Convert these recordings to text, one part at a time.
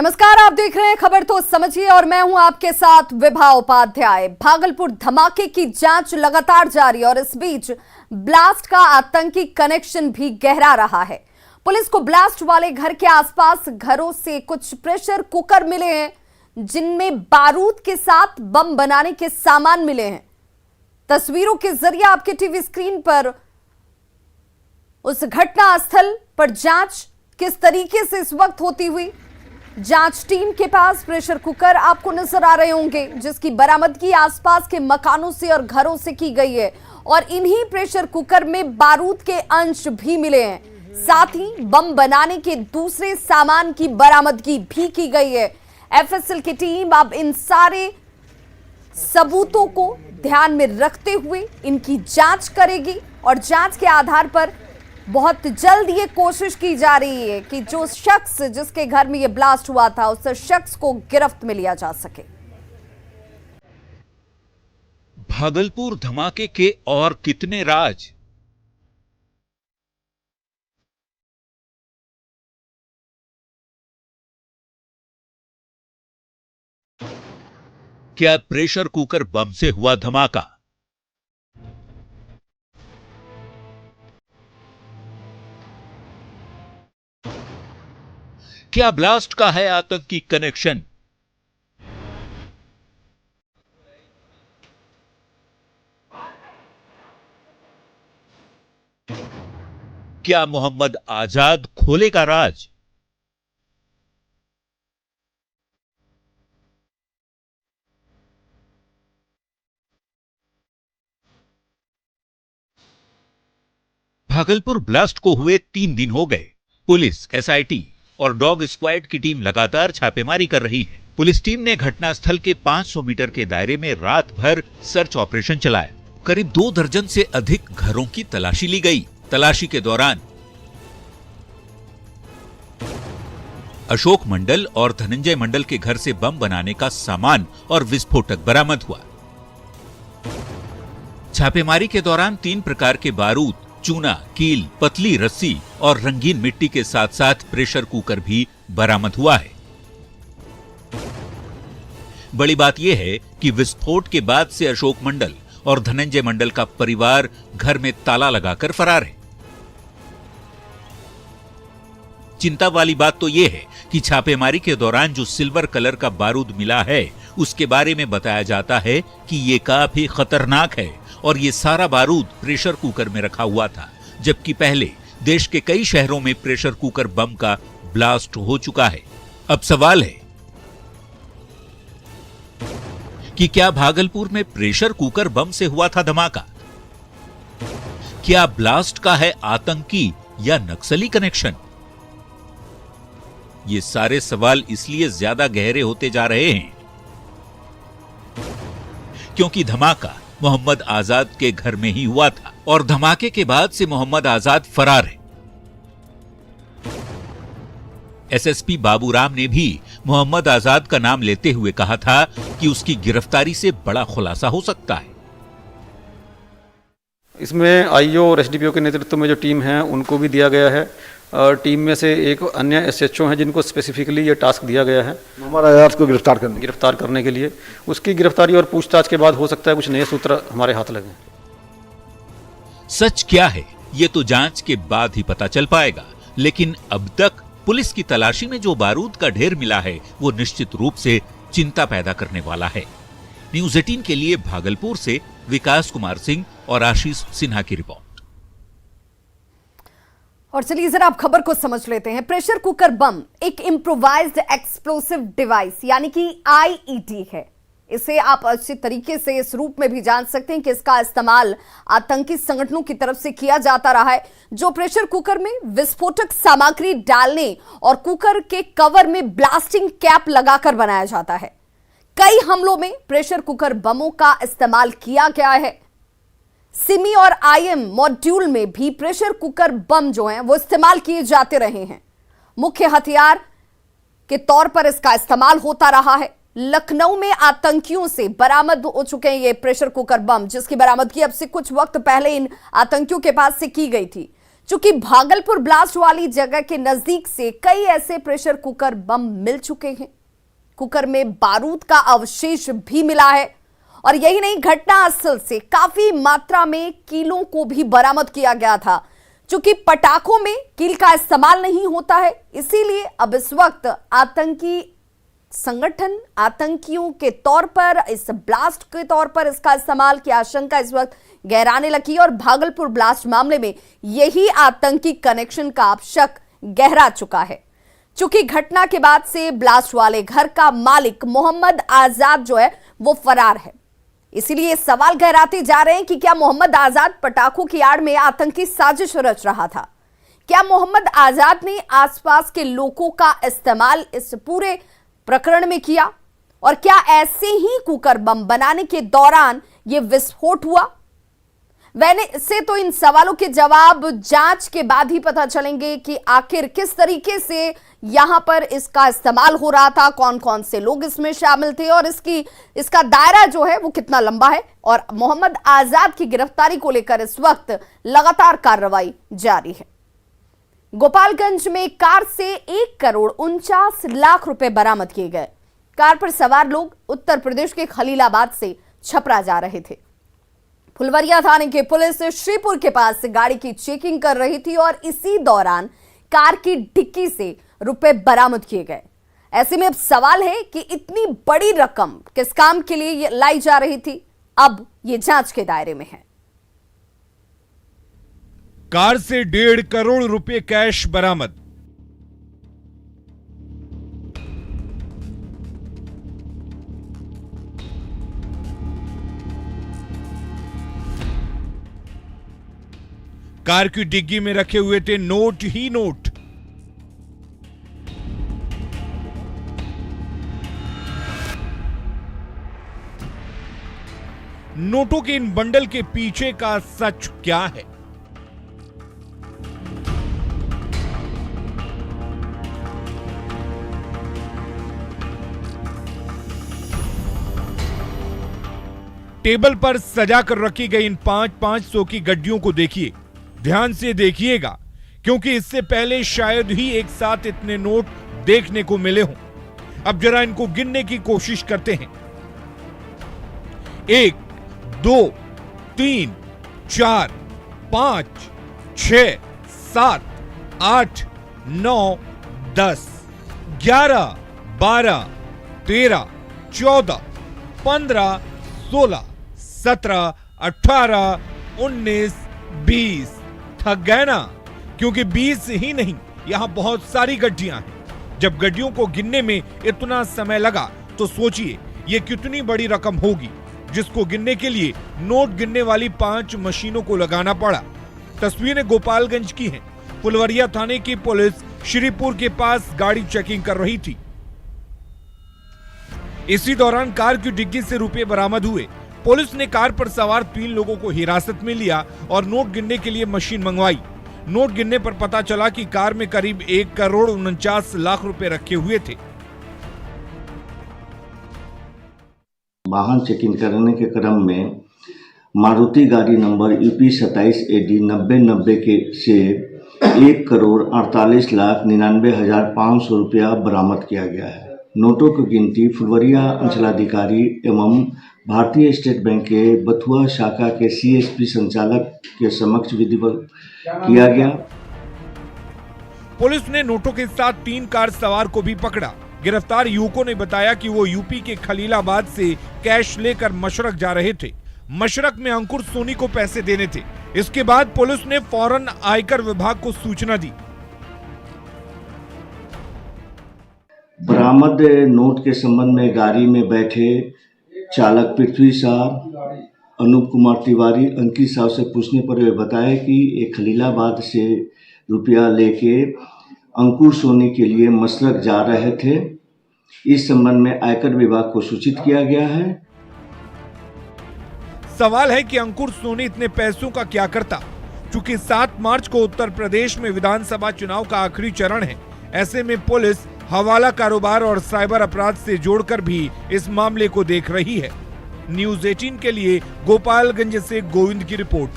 नमस्कार, आप देख रहे हैं खबर तो समझिए और मैं हूं आपके साथ विभा उपाध्याय। भागलपुर धमाके की जांच लगातार जारी और इस बीच ब्लास्ट का आतंकी कनेक्शन भी गहरा रहा है। पुलिस को ब्लास्ट वाले घर के आसपास घरों से कुछ प्रेशर कुकर मिले हैं जिनमें बारूद के साथ बम बनाने के सामान मिले हैं। तस्वीरों के जरिए आपके टीवी स्क्रीन पर उस घटना स्थल पर जांच किस तरीके से इस वक्त होती हुई। जांच टीम के पास प्रेशर कुकर आपको नजर आ रहे होंगे जिसकी बरामदगी आसपास के मकानों से और घरों से की गई है और इन्हीं प्रेशर कुकर में बारूद के अंश भी मिले हैं। साथ ही बम बनाने के दूसरे सामान की बरामदगी भी की गई है। एफएसएल की टीम अब इन सारे सबूतों को ध्यान में रखते हुए इनकी जांच करेगी और जांच के आधार पर बहुत जल्द ये कोशिश की जा रही है कि जो शख्स जिसके घर में ये ब्लास्ट हुआ था उस शख्स को गिरफ्त में लिया जा सके। भागलपुर धमाके के और कितने राज। क्या प्रेशर कुकर बम से हुआ धमाका? क्या ब्लास्ट का है आतंकी कनेक्शन? क्या मोहम्मद आजाद खोलेगा राज? भागलपुर ब्लास्ट को हुए 3 दिन हो गए। पुलिस, एसआईटी और डॉग स्क्वाड की टीम लगातार छापेमारी कर रही है। पुलिस टीम ने घटनास्थल के 500 मीटर के दायरे में रात भर सर्च ऑपरेशन चलाया। करीब 2 दर्जन से अधिक घरों की तलाशी ली गई। तलाशी के दौरान अशोक मंडल और धनंजय मंडल के घर से बम बनाने का सामान और विस्फोटक बरामद हुआ। छापेमारी के दौरान 3 प्रकार के बारूद, चूना, कील, पतली रस्सी और रंगीन मिट्टी के साथ साथ प्रेशर कुकर भी बरामद हुआ है। बड़ी बात यह है कि विस्फोट के बाद से अशोक मंडल और धनंजय मंडल का परिवार घर में ताला लगाकर फरार है। चिंता वाली बात तो यह है कि छापेमारी के दौरान जो सिल्वर कलर का बारूद मिला है उसके बारे में बताया जाता है कि यह काफी खतरनाक है और ये सारा बारूद प्रेशर कुकर में रखा हुआ था, जबकि पहले देश के कई शहरों में प्रेशर कुकर बम का ब्लास्ट हो चुका है। अब सवाल है कि क्या भागलपुर में प्रेशर कुकर बम से हुआ था धमाका? क्या ब्लास्ट का है आतंकी या नक्सली कनेक्शन? ये सारे सवाल इसलिए ज्यादा गहरे होते जा रहे हैं क्योंकि धमाका मोहम्मद आजाद के घर में ही हुआ था और धमाके के बाद से मोहम्मद आजाद फरार है। एसएसपी बाबूराम ने भी मोहम्मद आजाद का नाम लेते हुए कहा था कि उसकी गिरफ्तारी से बड़ा खुलासा हो सकता है। इसमें आईओ और एसडीपीओ के नेतृत्व में जो टीम है उनको भी दिया गया है। टीम में से एक अन्य एसएचओ हैं जिनको स्पेसिफिकली ये टास्क दिया गया है मोहम्मद आजाद को गिरफ्तार करने के लिए। उसकी गिरफ्तारी और पूछताछ के बाद हो सकता है कुछ नए सूत्र हमारे हाथ लगे। सच क्या है ये तो जांच के बाद ही पता चल पाएगा, लेकिन अब तक पुलिस की तलाशी में जो बारूद का ढेर मिला है वो निश्चित रूप से चिंता पैदा करने वाला है। न्यूज़ 18 के लिए भागलपुर से विकास कुमार सिंह और आशीष सिन्हा की रिपोर्ट। और चलिए जरा आप खबर को समझ लेते हैं। प्रेशर कुकर बम एक इम्प्रोवाइज्ड एक्सप्लोसिव डिवाइस यानी कि आईईडी है। इसे आप अच्छे तरीके से इस रूप में भी जान सकते हैं कि इसका इस्तेमाल आतंकी संगठनों की तरफ से किया जाता रहा है, जो प्रेशर कुकर में विस्फोटक सामग्री डालने और कुकर के कवर में ब्लास्टिंग कैप लगाकर बनाया जाता है। कई हमलों में प्रेशर कुकर बमों का इस्तेमाल किया गया है। सिमी और आईएम मॉड्यूल में भी प्रेशर कुकर बम जो हैं वो इस्तेमाल किए जाते रहे हैं। मुख्य हथियार के तौर पर इसका इस्तेमाल होता रहा है। लखनऊ में आतंकियों से बरामद हो चुके हैं ये प्रेशर कुकर बम, जिसकी बरामदगी अब से कुछ वक्त पहले इन आतंकियों के पास से की गई थी। चूंकि भागलपुर ब्लास्ट वाली जगह के नजदीक से कई ऐसे प्रेशर कुकर बम मिल चुके हैं। कुकर में बारूद का अवशेष भी मिला है और यही नहीं, घटना स्थल से काफी मात्रा में कीलों को भी बरामद किया गया था। चूंकि पटाखों में कील का इस्तेमाल नहीं होता है, इसीलिए अब इस वक्त आतंकी संगठन आतंकियों के तौर पर, इस ब्लास्ट के तौर पर इसका इस्तेमाल की आशंका इस वक्त गहराने लगी और भागलपुर ब्लास्ट मामले में यही आतंकी कनेक्शन का अब शक गहरा चुका है। चूंकि घटना के बाद से ब्लास्ट वाले घर का मालिक मोहम्मद आजाद जो है वो फरार है, इसीलिए सवाल गहराते जा रहे हैं कि क्या मोहम्मद आजाद पटाखों की आड़ में आतंकी साजिश रच रहा था? क्या मोहम्मद आजाद ने आसपास के लोगों का इस्तेमाल इस पूरे प्रकरण में किया? और क्या ऐसे ही कुकर बम बनाने के दौरान यह विस्फोट हुआ? वैसे तो इन सवालों के जवाब जांच के बाद ही पता चलेंगे कि आखिर किस तरीके से यहां पर इसका इस्तेमाल हो रहा था, कौन कौन से लोग इसमें शामिल थे और इसका दायरा जो है वो कितना लंबा है। और मोहम्मद आजाद की गिरफ्तारी को लेकर इस वक्त लगातार कार्रवाई जारी है। गोपालगंज में कार से 1,49,00,000 रुपए बरामद किए गए। कार पर सवार लोग उत्तर प्रदेश के खलीलाबाद से छपरा जा रहे थे। फुलवरिया थाने की पुलिस श्रीपुर के पास गाड़ी की चेकिंग कर रही थी और इसी दौरान कार की डिक्की से रुपए बरामद किए गए। ऐसे में अब सवाल है कि इतनी बड़ी रकम किस काम के लिए लाई जा रही थी? अब ये जांच के दायरे में है। कार से 1.5 करोड़ रुपए कैश बरामद। कार की डिग्गी में रखे हुए थे नोट ही नोट। नोटों के इन बंडल के पीछे का सच क्या है? टेबल पर सजा कर रखी गई इन 500 की गड्डियों को देखिए, ध्यान से देखिएगा, क्योंकि इससे पहले शायद ही एक साथ इतने नोट देखने को मिले हों। अब जरा इनको गिनने की कोशिश करते हैं। 1, 2, 3, 4, 5, 6, 7, 8, 9, 10, 11, 12, 13, 14, 15, 16, 17, 18, 19, 20। थक गए ना? क्योंकि 20 ही नहीं, यहां बहुत सारी गड्डियां हैं। जब गड्डियों को गिनने में इतना समय लगा तो सोचिए ये कितनी बड़ी रकम होगी, जिसको गिनने के लिए नोट गिनने वाली 5 मशीनों को लगाना पड़ा। तस्वीरें गोपालगंज की हैं। फुलवरिया थाने की पुलिस श्रीपुर के पास गाड़ी चेकिंग कर रही थी। इसी दौरान कार की डिग्गी से रुपए बरामद हुए। पुलिस ने कार पर सवार 3 लोगों को हिरासत में लिया और नोट गिनने के लिए मशीन मंगवाई। नोट गिनने पर पता चला कि कार में करीब 1,49,00,000 रुपए रखे हुए थे। वाहन चेकिंग करने के क्रम में मारुति गाड़ी नंबर UP 27 AD 9090 के से 1,48,99,500 रुपया बरामद किया गया है। नोटों की गिनती फुलवरिया अंचलाधिकारी एवं भारतीय स्टेट बैंक के बथुआ शाखा के CSP संचालक के समक्ष विधिवत किया गया। पुलिस ने नोटों के साथ 3 कार सवार को भी पकड़ा। गिरफ्तार युवकों ने बताया कि वो यूपी के खलीलाबाद से कैश लेकर मशरक जा रहे थे। मशरक में अंकुर सोनी को पैसे देने थे। इसके बाद पुलिस ने फौरन आयकर विभाग को सूचना दी। बरामद नोट के संबंध में गाड़ी में बैठे चालक पृथ्वी शाह, अनूप कुमार तिवारी, अंकित साहु से पूछने पर वे बताया कि एक खलीलाबाद से रुपया लेके अंकुर सोनी के लिए मशरक जा रहे थे। इस संबंध में आयकर विभाग को सूचित किया गया है। सवाल है कि अंकुर सोनी इतने पैसों का क्या करता, क्योंकि 7 मार्च को उत्तर प्रदेश में विधानसभा चुनाव का आखिरी चरण है। ऐसे में पुलिस हवाला कारोबार और साइबर अपराध से जोड़कर भी इस मामले को देख रही है। न्यूज़ 18 के लिए गोपालगंज से गोविंद की रिपोर्ट।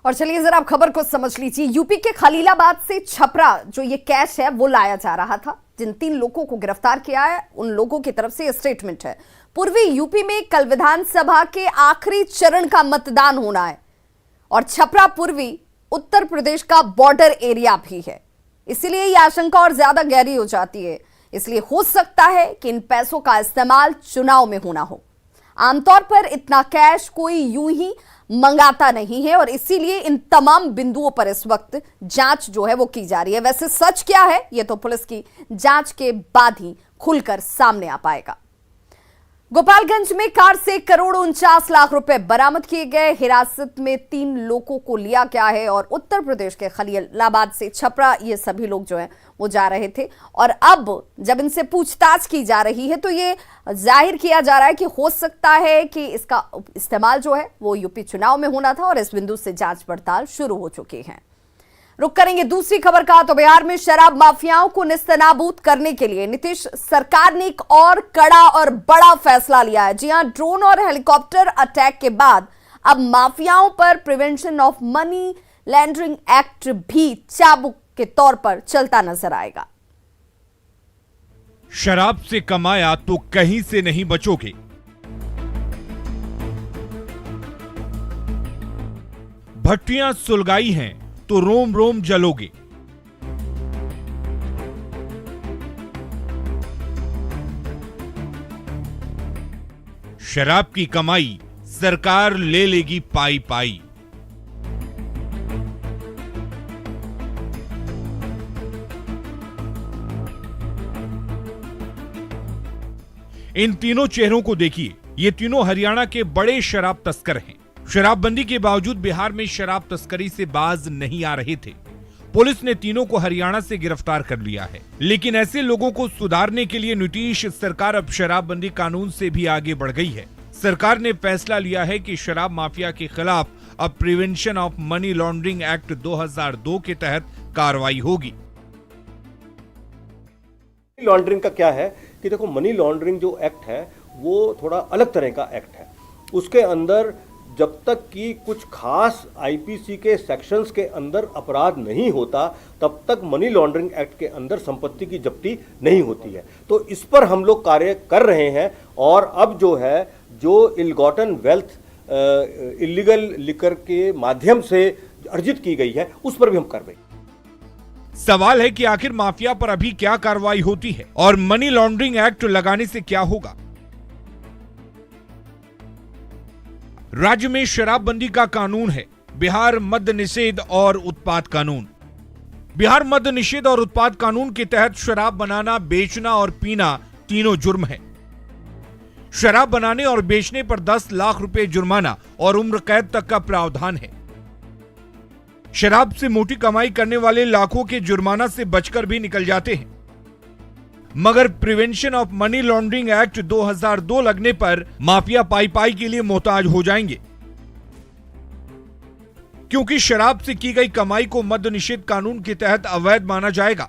और चलिए जरा आप खबर को समझ लीजिए। यूपी के खलीलाबाद से छपरा जो ये कैश है वो लाया जा रहा था। जिन 3 लोगों को गिरफ्तार किया है उन लोगों की तरफ से स्टेटमेंट है। पूर्वी यूपी में कल विधानसभा के आखिरी चरण का मतदान होना है और छपरा पूर्वी उत्तर प्रदेश का बॉर्डर एरिया भी है, इसीलिए यह आशंका और ज्यादा गहरी हो जाती है। इसलिए हो सकता है कि इन पैसों का इस्तेमाल चुनाव में होना हो। आमतौर पर इतना कैश कोई यूं ही मंगाता नहीं है और इसीलिए इन तमाम बिंदुओं पर इस वक्त जांच जो है वो की जा रही है। वैसे सच क्या है ये तो पुलिस की जांच के बाद ही खुलकर सामने आ पाएगा। गोपालगंज में कार से 1,49,00,000 रुपए बरामद किए गए। हिरासत में 3 लोगों को लिया गया है और उत्तर प्रदेश के खलीलाबाद से छपरा ये सभी लोग जो हैं वो जा रहे थे। और अब जब इनसे पूछताछ की जा रही है तो ये जाहिर किया जा रहा है कि हो सकता है कि इसका इस्तेमाल जो है वो यूपी चुनाव में होना था और इस बिंदु से जांच पड़ताल शुरू हो चुकी है। रुक करेंगे दूसरी खबर का। तो बिहार में शराब माफियाओं को निस्तनाबूद करने के लिए नीतीश सरकार ने एक और कड़ा और बड़ा फैसला लिया है। जी हां, ड्रोन और हेलीकॉप्टर अटैक के बाद अब माफियाओं पर prevention of money laundering act भी चाबुक के तौर पर चलता नजर आएगा। शराब से कमाया तो कहीं से नहीं बचोगे। भट्टियां सुलगाई हैं तो रोम रोम जलोगे। शराब की कमाई सरकार ले लेगी पाई पाई। इन तीनों चेहरों को देखिए, ये तीनों हरियाणा के बड़े शराब तस्कर हैं। शराबबंदी के बावजूद बिहार में शराब तस्करी से बाज नहीं आ रहे थे। पुलिस ने तीनों को हरियाणा से गिरफ्तार कर लिया है। लेकिन ऐसे लोगों को सुधारने के लिए नीतीश सरकार अब शराबबंदी कानून से भी आगे बढ़ गई है। सरकार ने फैसला लिया है कि शराब माफिया के खिलाफ अब prevention of money laundering act 2002 के तहत कार्रवाई होगी। मनी लॉन्ड्रिंग का क्या है कि देखो, मनी लॉन्ड्रिंग जो एक्ट है वो थोड़ा अलग तरह का एक्ट है। उसके अंदर जब तक कि कुछ खास आईपीसी के सेक्शंस के अंदर अपराध नहीं होता तब तक मनी लॉन्ड्रिंग एक्ट के अंदर संपत्ति की जब्ती नहीं होती है। तो इस पर हम लोग कार्य कर रहे हैं और अब जो है जो इलगॉटन वेल्थ इलीगल लिकर के माध्यम से अर्जित की गई है उस पर भी हम कार्रवाई। सवाल है कि आखिर माफिया पर अभी क्या कार्रवाई होती है और मनी लॉन्ड्रिंग एक्ट लगाने से क्या होगा। राज्य में शराबबंदी का कानून है बिहार मद्य निषेध और उत्पाद कानून। बिहार मद्य निषेध और उत्पाद कानून के तहत शराब बनाना, बेचना और पीना तीनों जुर्म है। शराब बनाने और बेचने पर 10 लाख रुपए जुर्माना और उम्र कैद तक का प्रावधान है। शराब से मोटी कमाई करने वाले लाखों के जुर्माना से बचकर भी निकल जाते हैं, मगर prevention of money laundering act 2002 लगने पर माफिया पाई पाई के लिए मोहताज हो जाएंगे, क्योंकि शराब से की गई कमाई को मद्य निषेध कानून के तहत अवैध माना जाएगा।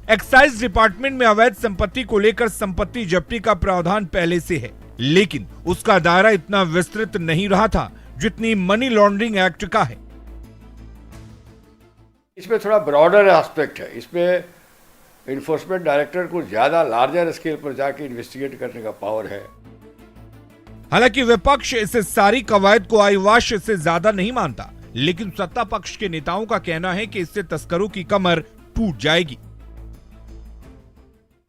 एक्साइज डिपार्टमेंट में अवैध संपत्ति को लेकर संपत्ति जब्ती का प्रावधान पहले से है, लेकिन उसका दायरा इतना विस्तृत नहीं रहा था जितनी मनी लॉन्ड्रिंग एक्ट का है। इसमें थोड़ा ब्रॉडर एस्पेक्ट है। इसमें इन्फोर्समेंट डायरेक्टर को ज्यादा लार्जर स्केल पर जाके इन्वेस्टिगेट करने का पावर है। हालांकि विपक्ष इसे सारी कवायद को आईवाश से ज्यादा नहीं मानता, लेकिन सत्ता पक्ष के नेताओं का कहना है कि इससे तस्करों की कमर टूट जाएगी।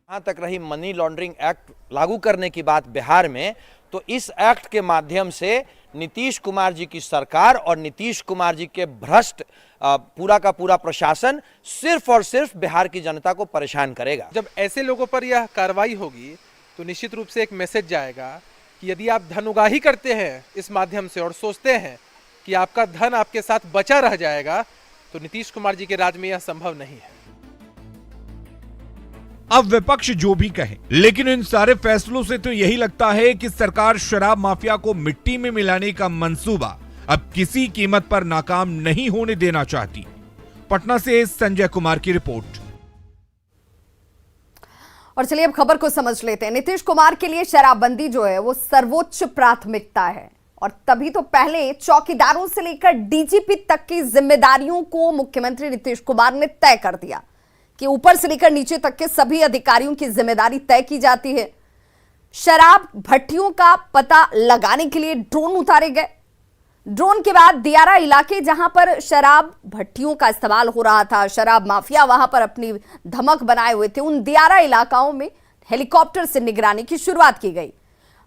जहां तक रही मनी लॉन्ड्रिंग एक्ट लागू करने की बात बिहार में, तो इस एक्ट के माध्यम से नीतीश कुमार जी की सरकार और नीतीश कुमार जी के भ्रष्ट पूरा का पूरा प्रशासन सिर्फ और सिर्फ बिहार की जनता को परेशान करेगा। जब ऐसे लोगों पर यह कार्रवाई होगी तो निश्चित रूप से एक मैसेज जाएगा कि यदि आप धन उगाही करते हैं इस माध्यम से और सोचते हैं कि आपका धन आपके साथ बचा रह जाएगा, तो नीतीश कुमार जी के राज में यह संभव नहीं है। अब विपक्ष जो भी कहे, लेकिन इन सारे फैसलों से तो यही लगता है कि सरकार शराब माफिया को मिट्टी में मिलाने का मंसूबा अब किसी कीमत पर नाकाम नहीं होने देना चाहती। पटना से संजय कुमार की रिपोर्ट। और चलिए अब खबर को समझ लेते हैं। नीतीश कुमार के लिए शराबबंदी जो है वो सर्वोच्च प्राथमिकता है और तभी तो पहले चौकीदारों से लेकर डीजीपी तक की जिम्मेदारियों को मुख्यमंत्री नीतीश कुमार ने तय कर दिया कि ऊपर से लेकर नीचे तक के सभी अधिकारियों की जिम्मेदारी तय की जाती है। शराब भट्टियों का पता लगाने के लिए ड्रोन उतारे गए। ड्रोन के बाद दियारा इलाके जहां पर शराब भट्टियों का इस्तेमाल हो रहा था, शराब माफिया वहां पर अपनी धमक बनाए हुए थे, उन दियारा इलाकाओं में हेलीकॉप्टर से निगरानी की शुरुआत की गई।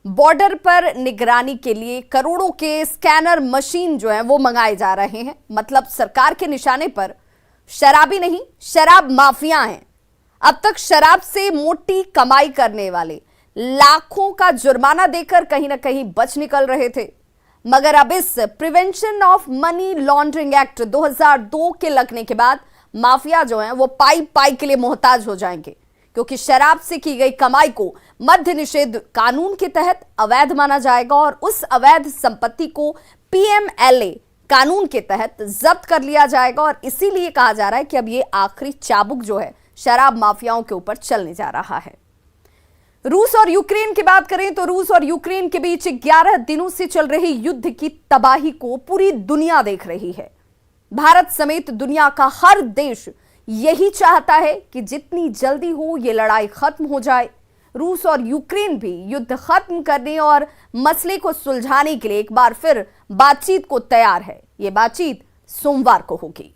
बॉर्डर पर निगरानी के लिए करोड़ों के स्कैनर मशीन जो है वो मंगाए जा रहे हैं। मतलब सरकार के निशाने पर शराबी नहीं, शराब माफिया हैं। अब तक शराब से मोटी कमाई करने वाले लाखों का जुर्माना देकर कहीं ना कहीं बच निकल रहे थे, मगर अब इस prevention of money laundering act 2002 के लगने के बाद माफिया जो है वो पाई पाई के लिए मोहताज हो जाएंगे, क्योंकि शराब से की गई कमाई को मद्य निषेध कानून के तहत अवैध माना जाएगा और उस अवैध संपत्ति को पीएमएलए कानून के तहत जब्त कर लिया जाएगा। और इसीलिए कहा जा रहा है कि अब ये आखिरी चाबुक जो है शराब माफियाओं के ऊपर चलने जा रहा है। रूस और यूक्रेन की बात करें तो रूस और यूक्रेन के बीच 11 दिनों से चल रहे युद्ध की तबाही को पूरी दुनिया देख रही है। भारत समेत दुनिया का हर देश यही चाहता है कि जितनी जल्दी हो ये लड़ाई खत्म हो जाए। रूस और यूक्रेन भी युद्ध खत्म करने और मसले को सुलझाने के लिए एक बार फिर बातचीत को तैयार है। ये बातचीत सोमवार को होगी।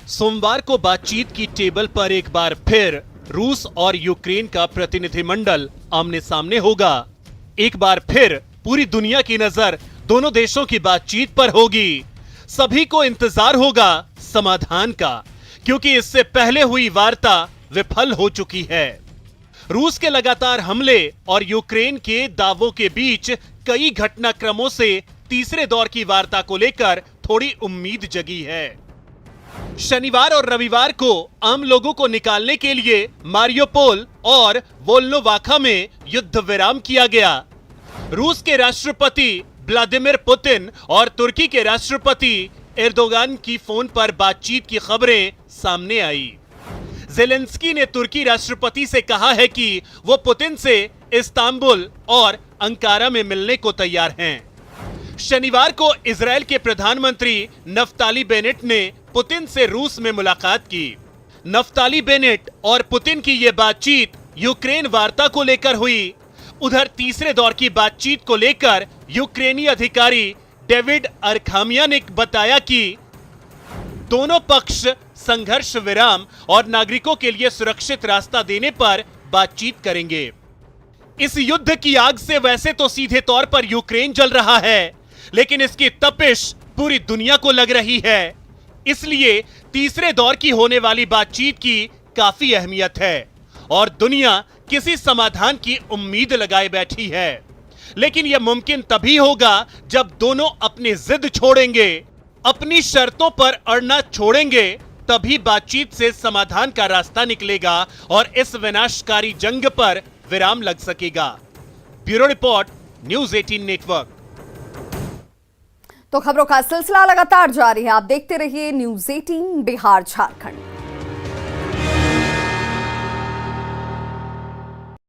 सोमवार को बातचीत की टेबल पर एक बार फिर रूस और यूक्रेन का प्रतिनिधिमंडल आमने सामने होगा। एक बार फिर पूरी दुनिया की नजर दोनों देशों की बातचीत पर होगी। सभी को इंतजार होगा समाधान का, क्योंकि इससे पहले हुई वार्ता विफल हो चुकी है। रूस के लगातार हमले और यूक्रेन के दावों के बीच कई घटनाक्रमों से तीसरे दौर की वार्ता को लेकर थोड़ी उम्मीद जगी है। शनिवार और रविवार को आम लोगों को निकालने के लिए मारियोपोल और वोल्नोवाखा में युद्ध विराम किया गया। रूस के राष्ट्रपति व्लादिमीर पुतिन और तुर्की के राष्ट्रपति एर्दोगान की फोन पर बातचीत की खबरें सामने आई। ज़ेलेंस्की ने तुर्की राष्ट्रपति से कहा है कि वो पुतिन से इस्तांबुल और अंकारा में मिलने को तैयार हैं। शनिवार को इजरायल के प्रधानमंत्री नफ्ताली बेनेट ने पुतिन से रूस में मुलाकात की। नफ्ताली बेनेट और पुतिन की यह बातचीत यूक्रेन वार्ता को लेकर हुई। उधर तीसरे दौर की बातचीत को लेकर यूक्रेनी अधिकारी डेविड अरखामिया ने बताया कि दोनों पक्ष संघर्ष विराम और नागरिकों के लिए सुरक्षित रास्ता देने पर बातचीत करेंगे। इस युद्ध की आग से वैसे तो सीधे तौर पर यूक्रेन जल रहा है, लेकिन इसकी तपिश पूरी दुनिया को लग रही है। इसलिए तीसरे दौर की होने वाली बातचीत की काफी अहमियत है और दुनिया किसी समाधान की उम्मीद लगाए बैठी है। लेकिन यह मुमकिन तभी होगा जब दोनों अपनी जिद छोड़ेंगे, अपनी शर्तों पर अड़ना छोड़ेंगे, तभी बातचीत से समाधान का रास्ता निकलेगा और इस विनाशकारी जंग पर विराम लग सकेगा। Bureau report, news 18 network. तो खबरों का सिलसिला लगातार जारी है। आप देखते रहिए न्यूज़ 18 बिहार झारखंड।